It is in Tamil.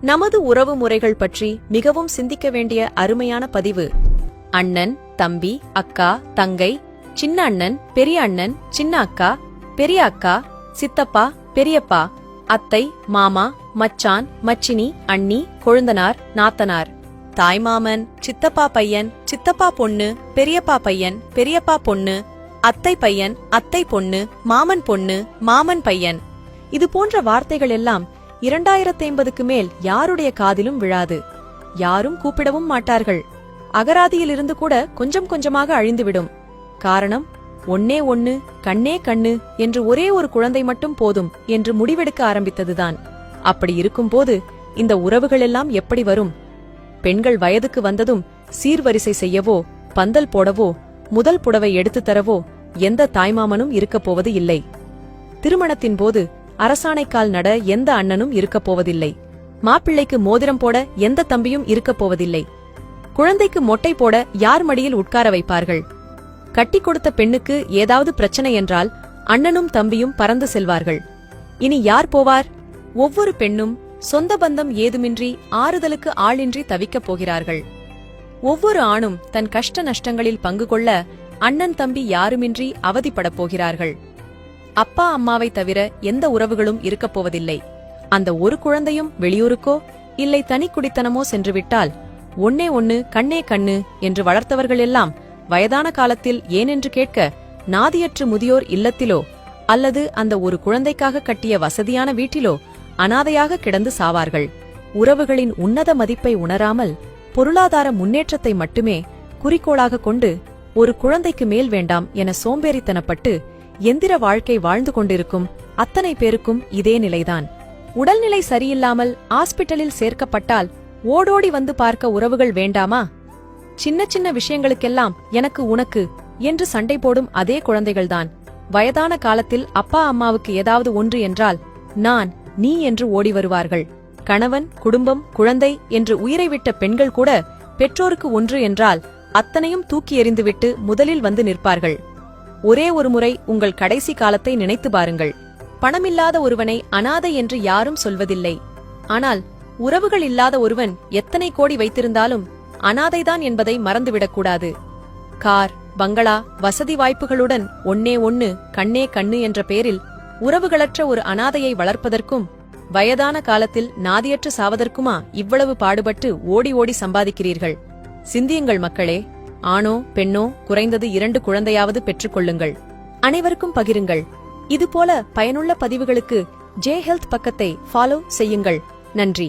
நமது உறவு முறைகள் பற்றி மிகவும் சிந்திக்க வேண்டிய அருமையான பதிவு. அண்ணன், தம்பி, அக்கா, தங்கை, சின்ன அண்ணன், பெரிய அண்ணன், சின்ன அக்கா, பெரிய அக்கா, சித்தப்பா, பெரியப்பா, அத்தை, மாமா, மச்சான், மச்சினி, அண்ணி, கொழுந்தனார், நாத்தனார், தாய்மாமன், சித்தப்பா பையன், சித்தப்பா பொண்ணு, பெரியப்பா பையன், பெரியப்பா பொண்ணு, அத்தை பையன், அத்தை பொண்ணு, மாமன் பொண்ணு, மாமன் பையன். இது போன்ற வார்த்தைகள் எல்லாம் 2050க்கு மேல் யாருடைய காதிலும் விழாது. யாரும் கூப்பிடவும் மாட்டார்கள். அகராதியிலிருந்து கூட கொஞ்சம் கொஞ்சமாக அழிந்துவிடும். காரணம், ஒன்னே ஒன்னு, கண்ணே கண்ணு என்று ஒரே ஒரு குழந்தை மட்டும் போதும் என்று முடிவெடுக்க ஆரம்பித்ததுதான். அப்படி இருக்கும்போது இந்த உறவுகள் எல்லாம் எப்படி வரும்? பெண்கள் வயதுக்கு வந்ததும் சீர்வரிசை செய்யவோ, பந்தல் போடவோ, முதல் புடவை எடுத்து தரவோ எந்த தாய்மாமனும் இருக்கப் போவது இல்லை. திருமணத்தின் போது அரசாணைக்கால் நட எந்த அண்ணனும் இருக்கப் போவதில்லை. மாப்பிள்ளைக்கு மோதிரம் போட எந்த தம்பியும் இருக்கப் போவதில்லை. குழந்தைக்கு மொட்டை போட யார் மடியில் உட்கார வைப்பார்கள்? கட்டி கொடுத்த பெண்ணுக்கு ஏதாவது பிரச்சனை என்றால் அண்ணனும் தம்பியும் பறந்து செல்வார்கள். இனி யார் போவார்? ஒவ்வொரு பெண்ணும் சொந்த பந்தம் ஏதுமின்றி ஆறுதலுக்கு ஆளின்றி தவிக்கப் போகிறார்கள். ஒவ்வொரு ஆணும் தன் கஷ்ட நஷ்டங்களில் பங்கு கொள்ள அண்ணன் தம்பி யாருமின்றி அவதிப்படப் போகிறார்கள். அப்பா அம்மாவை தவிர எந்த உறவுகளும் இருக்கப் போவதில்லை. அந்த ஒரு குழந்தையும் வெளியூருக்கோ இல்லை தனி குடித்தனமோ சென்றுவிட்டால் ஒன்னே ஒன்னு, கண்ணே கண்ணு என்று வளர்த்தவர்கள் எல்லாம் வயதான காலத்தில் ஏனென்று கேட்க நாதியற்று முதியோர் இல்லத்திலோ அல்லது அந்த ஒரு குழந்தைக்காக கட்டிய வசதியான வீட்டிலோ அனாதையாக கிடந்து சாவார்கள். உறவுகளின் உன்னத மதிப்பை உணராமல் பொருளாதார முன்னேற்றத்தை மட்டுமே குறிக்கோளாக கொண்டு ஒரு குழந்தைக்கு மேல் வேண்டாம் என சோம்பேறித்தனப்பட்டு எந்திர வாழ்க்கை வாழ்ந்து கொண்டிருக்கும் அத்தனை பேருக்கும் இதே நிலைதான். உடல்நிலை சரியில்லாமல் ஆஸ்பிட்டலில் சேர்க்கப்பட்டால் ஓடோடி வந்து பார்க்க உறவுகள் வேண்டாமா? சின்ன சின்ன விஷயங்களுக்கெல்லாம் எனக்கு உனக்கு என்று சண்டை போடும் அதே குழந்தைகள்தான் வயதான காலத்தில் அப்பா அம்மாவுக்கு ஏதாவது ஒன்று என்றால் நான், நீ என்று ஓடி வருவார்கள். கணவன், குடும்பம், குழந்தை என்று உயிரை விட்ட பெண்கள் கூட பெற்றோருக்கு ஒன்று என்றால் அத்தனையும் தூக்கி எறிந்துவிட்டு முதலில் வந்து நிற்பார்கள். ஒரே ஒரு முறை உங்கள் கடைசி காலத்தை நினைத்து பாருங்கள். பணமில்லாத ஒருவனை அனாதை என்று யாரும் சொல்வதில்லை. ஆனால் உறவுகள் இல்லாத ஒருவன் எத்தனை கோடி வைத்திருந்தாலும் அனாதைதான் என்பதை மறந்துவிடக்கூடாது. கார், பங்களா, வசதி வாய்ப்புகளுடன் ஒன்னே ஒன்னு, கண்ணே கண்ணு என்ற பெயரில் உறவுகளற்ற ஒரு அனாதையை வளர்ப்பதற்கும் வயதான காலத்தில் நாதியற்று சாவதற்குமா இவ்வளவு பாடுபட்டு ஓடி ஓடி சம்பாதிக்கிறீர்கள்? சிந்தியுங்கள் மக்களே. ஆணோ பெண்ணோ குறைந்தது 2 குழந்தையாவது பெற்றுக்கொள்ளுங்கள். அனைவருக்கும் பகிருங்கள். இதுபோல பயனுள்ள பதிவுகளுக்கு ஜே ஹெல்த் பக்கத்தை ஃபாலோ செய்யுங்கள். நன்றி.